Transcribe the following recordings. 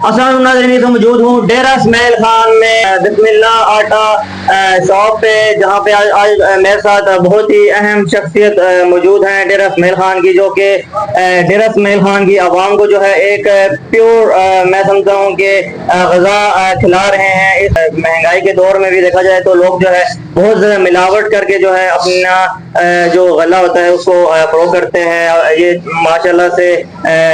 अस्सलाम नाज़रीन, तो मौजूद हूँ डेरा इसमाइल खान में बिस्मिल्लाह आटा शॉप पे, जहाँ पे आज मेरे साथ बहुत ही अहम शख्सियत मौजूद हैं डेरा इसमाइल खान की, जो कि डेरा इसमाइल खान की आवाम को जो है एक प्योर मैं समझता हूँ कि ग़ज़ा खिला रहे हैं। इस महंगाई के दौर में भी देखा जाए तो लोग जो है बहुत ज़्यादा मिलावट करके जो है अपना जो गला होता है उसको फ़रोग़ करते हैं। ये माशाल्लाह से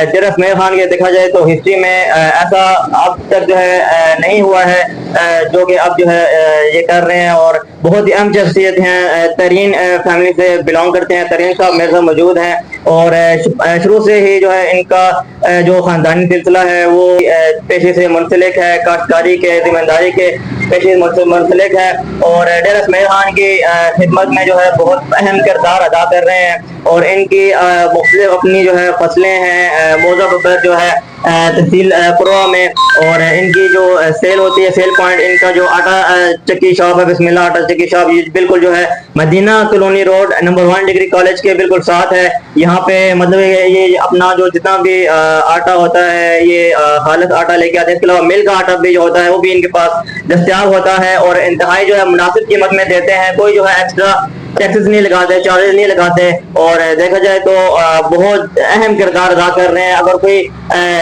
डेरा इसमाइल खान के देखा जाए तो हिस्ट्री में ऐसा अब तक जो है नहीं हुआ है जो कि अब जो है ये कर रहे हैं, और बहुत ही अहम शख्सियत हैं, तरीन फैमिली से बिलोंग करते हैं। तरीन साहब मेरे साथ मौजूद हैं और शुरू से ही जो है इनका जो ख़ानदानी सिलसिला है वो पेशे से मुंसलिक है, काश्तकारी के ज़िम्मेदारी के पेशे से मुंसलिक है, और डेरा इसमाइल खान की खिदमत में जो है बहुत अहम किरदार अदा कर रहे हैं। और इनकी मुख्तलिफ अपनी जो है फसलें हैं मौजा पर जो है तहसील पुरवा में, और इनकी जो सेल होती है, सेल पॉइंट इनका जो आटा चक्की शॉप है, बिस्मिल्लाह आटा चक्की शॉप, ये बिल्कुल जो है Madina colony road number 1 degree college के बिल्कुल साथ है। यहाँ पे मतलब ये अपना जो जितना भी आटा होता है ये खालिस आटा लेके आते हैं। इसके अलावा मिल का आटा भी जो होता है वो भी इनके पास दस्तयाब होता है, और इंतहाई जो है मुनासिब कीमत में देते हैं। कोई जो है एक्स्ट्रा टैक्सेस नहीं लगाते, चार्जेस नहीं लगाते, और देखा जाए तो बहुत अहम किरदार अदा कर रहे हैं। अगर कोई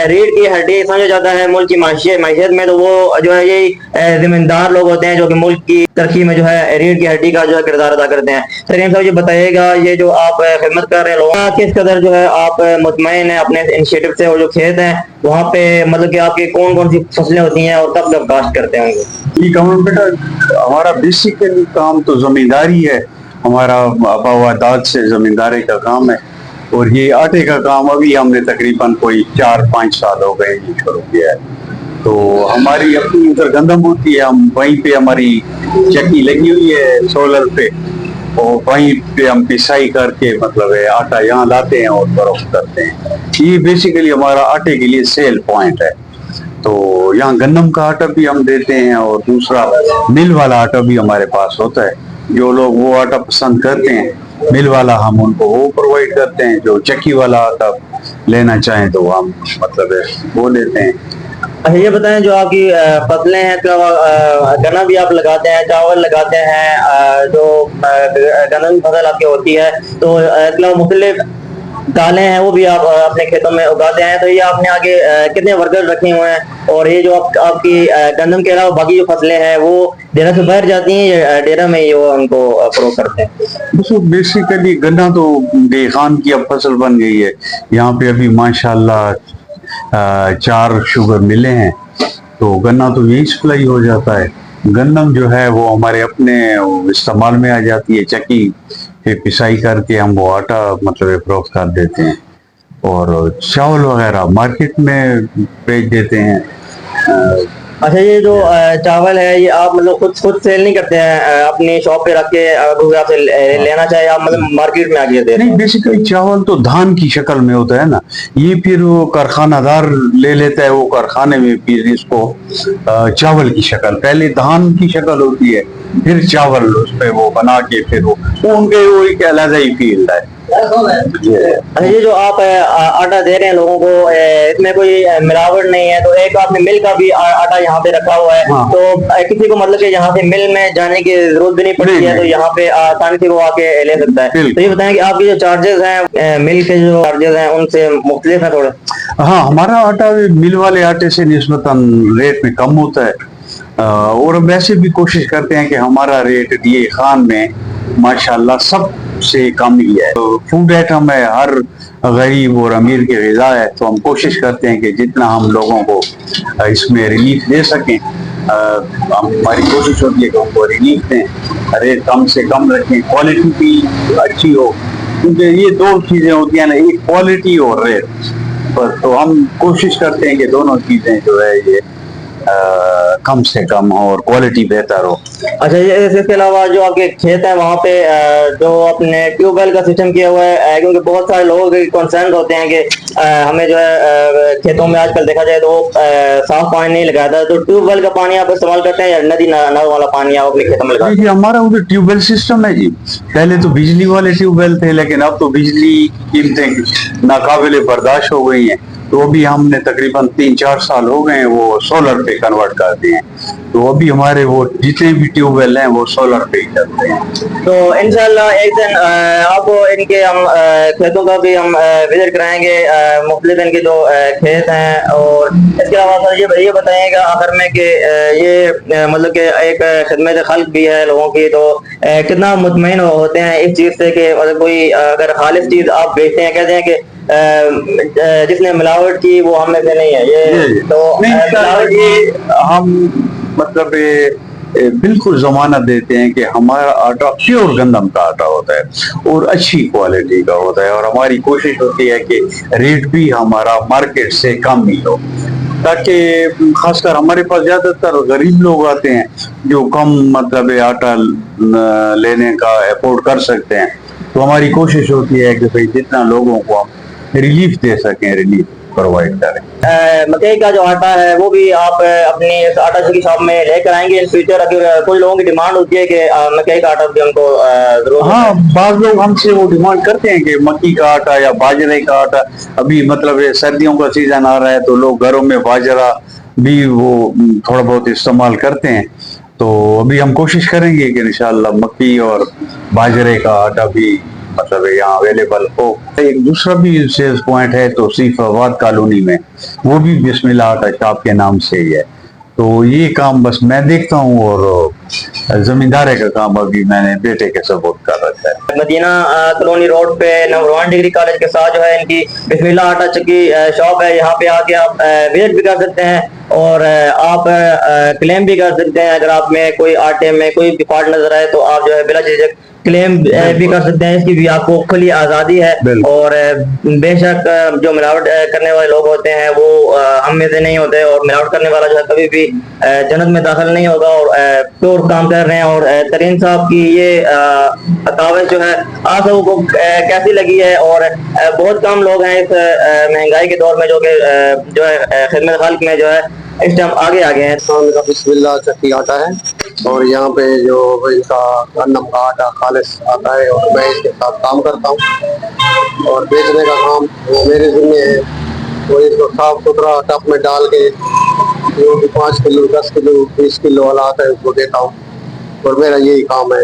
रीढ़ की हड्डी समझा जाता है मुल्क की माशियत में, तो वो जो है यही जिम्मेदार लोग होते हैं जो कि मुल्क की तरक्की में जो है रीढ़ की हड्डी का जो है किरदार अदा करते हैं। तरीन साहब ये बताइएगा, ये जो आप खिदमत कर रहे हैं लोगों का, किस कदर जो है आप मुतमईन हैं अपने इनिशिएटिव से, और जो खेत हैं वहाँ पे मतलब कि आपकी कौन कौन सी फसलें होती हैं और कब कब काश्त करते होंगे? ठीक है बेटा, हमारा बेसिकली काम तो जमींदारी है, हमारा आबादाद से जमींदारी का काम है। और ये आटे का काम अभी हमने तकरीबन कोई 4-5 साल हो गए ये शुरू किया है। तो हमारी अपनी उधर गंदम होती है, हम वहीं पे हमारी चक्की लगी हुई है सोलर पे, और वहीं पे हम पिसाई करके मतलब है आटा यहाँ लाते हैं और फरोख्त करते हैं। ये बेसिकली हमारा आटे के लिए सेल पॉइंट है। तो यहाँ गन्नम का आटा भी हम देते हैं, और दूसरा मिल वाला आटा भी हमारे पास होता है। जो लोग वो आटा पसंद करते हैं मिल वाला, हम उनको वो प्रोवाइड करते हैं। जो चक्की वाला आटा लेना चाहें तो हम मतलब है वो लेते हैं। अच्छा ये बताएं, जो आपकी फसलें हैं तो गन्ना भी आप लगाते हैं, चावल लगाते हैं, जो गन्ना की फसल आपकी होती है, तो इसके अलावा मुख्तलिफ दालें हैं वो भी आप अपने खेतों में उगाते हैं। तो ये आपने आगे कितने वर्कर रखे हुए हैं, और ये जो आपकी गंदम के अलावा बाकी जो फसलें हैं वो डेरा से बाहर जाती हैं या डेरा में ही वो उनको फरोख्त करते हैं? बेसिकली गन्ना तो देखान की अब फसल बन गई है। यहाँ पे अभी माशाल्लाह 4 शुगर मिले हैं, तो गन्ना तो यही सप्लाई हो जाता है। गन्नम जो है वो हमारे अपने इस्तेमाल में आ जाती है, चक्की पे पिसाई करके हम वो आटा मतलब फरोख्त कर देते हैं, और चावल वगैरह मार्केट में बेच देते हैं। अच्छा ये जो चावल है ये आप मतलब खुद सेल नहीं करते हैं अपनी शॉप पे रख के, अगर आपसे लेना चाहे आप मतलब मार्केट में आके देते हैं? नहीं, बेसिकली चावल तो धान की शक्ल में होता है ना, ये फिर वो कारखानादार ले लेता है, वो कारखाने में फिर इसको चावल की शक्ल, पहले धान की शक्ल होती है फिर चावल उस पे वो बना के फिर वो उनके वो एक अलग ही फील्ड है। अच्छा ये जो आप आटा दे रहे हैं लोगों को, इसमें कोई मिलावट नहीं है, तो एक आपने मिल का भी आटा यहाँ पे रखा हुआ है। हाँ। तो किसी को मतलब कि यहाँ से मिल में जाने की जरूरत भी नहीं पड़ती है, तो यहाँ पे आसानी से वो आके ले सकता है। तो ये बताएं कि आपके जो चार्जेस हैं मिल के जो चार्जेस हैं उनसे मुख्तलिफ है थोड़ा? हाँ, हमारा आटा मिल वाले आटे से निस्बतन रेट में कम होता है, और वैसे भी कोशिश करते हैं कि हमारा रेट ये खान में माशाल्लाह सबसे कम ही है। तो फूड आइटम है, हर गरीब और अमीर की ग़िज़ा है, तो हम कोशिश करते हैं कि जितना हम लोगों को इसमें रिलीफ दे सकें, हमारी कोशिश होती है कि उनको रिलीफ दें, रेट कम से कम रखें, क्वालिटी भी अच्छी हो, क्योंकि ये 2 चीज़ें होती हैं ना, एक क्वालिटी और रेट पर। तो हम कोशिश करते हैं कि दोनों चीज़ें जो है ये कम से कम हो और क्वालिटी बेहतर हो। अच्छा ये इसके अलावा जो आपके खेत है वहाँ पे जो अपने ट्यूबवेल का सिस्टम किया हुआ है, क्योंकि बहुत सारे लोगों के कंसर्न होते हैं कि हमें जो है खेतों में आजकल देखा जाए तो साफ पानी नहीं लगाता, तो ट्यूबवेल का पानी आप इस्तेमाल करते हैं या नदी नल वाला पानी आप अपने खेतों में लगाते हैं? हमारा उधर ट्यूबवेल सिस्टम है जी। पहले तो बिजली वाले ट्यूबवेल थे, लेकिन अब तो बिजली की कीमतें नाकाबिले बर्दाश्त हो गई हैं, تو ابھی ہم نے تقریباً 3-4 سال ہو گئے ہیں وہ سولر پہ کنورٹ کر دیے ہیں. تو ابھی ہمارے وہ جتنے بھی ٹیوب ویل ہیں وہ سولر پہ ہی چلتے ہیں. تو انشاءاللہ ایک دن آپ کو ان کے ہم کھیتوں کا بھی ہم وزٹ کرائیں گے, مختلف ان کے جو کھیت ہیں. اور اس کے علاوہ سر یہ بتائیے گا آخر میں کہ یہ مطلب کہ ایک خدمت خلق بھی ہے لوگوں کی, تو کتنا مطمئن ہوتے ہیں اس چیز سے کہ مطلب کوئی اگر خالص چیز آپ بیچتے ہیں, کہتے ہیں کہ جس نے ملاوٹ کی وہ ہم میں سے نہیں ہے, یہ تو ملاوٹ یہ ہم مطلب بالکل ضمانت دیتے ہیں کہ ہمارا آٹا پیور گندم کا آٹا ہوتا ہے اور اچھی کوالٹی کا ہوتا ہے, اور ہماری کوشش ہوتی ہے کہ ریٹ بھی ہمارا مارکیٹ سے کم ہی ہو, تاکہ خاص کر ہمارے پاس زیادہ تر غریب لوگ آتے ہیں جو کم مطلب آٹا لینے کا افورڈ کر سکتے ہیں. تو ہماری کوشش ہوتی ہے کہ بھئی جتنا لوگوں کو ہم ریلیف دے سکیں, ریلیف پرووائڈ کریں. مکئی کا جو آٹا ہے وہ بھی آپ اپنی آٹا کی شاپ میں لے کر آئیں گے ان فیوچر, اگر کوئی لوگوں کی ڈیمانڈ ہوتی ہے کہ مکئی کا آٹا بھی ان کو ضرورت؟ ہاں, بعض لوگ ہم سے وہ ڈیمانڈ کرتے ہیں کہ مکی کا آٹا یا باجرے کا آٹا. ابھی مطلب سردیوں کا سیزن آ رہا ہے تو لوگ گھروں میں باجرہ بھی وہ تھوڑا بہت استعمال کرتے ہیں. تو ابھی ہم کوشش کریں گے کہ انشاءاللہ مکی اور باجرے کا آٹا بھی مطلب یہاں اویلیبل ہو. ایک دوسرا بھی سیلز پوائنٹ ہے توصیف آباد کالونی میں, وہ بھی بسم اللہ آٹا شاپ کے نام سے ہی ہے. تو یہ کام بس میں دیکھتا ہوں, اور زمیندارے کا کام ابھی میں نے بیٹے کے سپورٹ کر رکھا ہے. مدینہ کالونی روڈ پہ نمبر 1 ڈگری کالج کے ساتھ جو ہے ان کی بسم اللہ آٹا چکی شاپ ہے. یہاں پہ آ کے آپ وزٹ بھی کر سکتے ہیں اور آپ کلیم بھی کر سکتے ہیں. اگر آپ میں کوئی آٹے میں کوئی بھی فالٹ نظر آئے تو آپ جو ہے بلا جھجک کلیم بھی کر سکتے ہیں, اس کی بھی آپ کو کھلی آزادی ہے. اور بے شک جو ملاوٹ کرنے والے لوگ ہوتے ہیں وہ ہم میں سے نہیں ہوتے, اور ملاوٹ کرنے والا جو ہے کبھی بھی جنت میں داخل نہیں ہوگا. اور پیور کام کر رہے ہیں. اور ترین صاحب کی یہ کاوش جو ہے آپ لوگوں کو کیسی لگی ہے؟ اور بہت کم لوگ ہیں اس مہنگائی کے دور میں جو کہ جو ہے خدمت خلق میں جو ہے اس ٹائم آگے ہیں. بسم اللہ چکی آٹا ہے, اور یہاں پہ جو ان کا گندم کا آٹا خالص آتا ہے, اور میں اس کے ساتھ کام کرتا ہوں اور بیچنے کا کام وہ میرے ذمہ ہے. اور اس کو صاف ستھرا ٹپ میں ڈال کے جو بھی 5 کلو 10 کلو 20 کلو والا آتا ہے اس کو دیتا ہوں, اور میرا یہی کام ہے.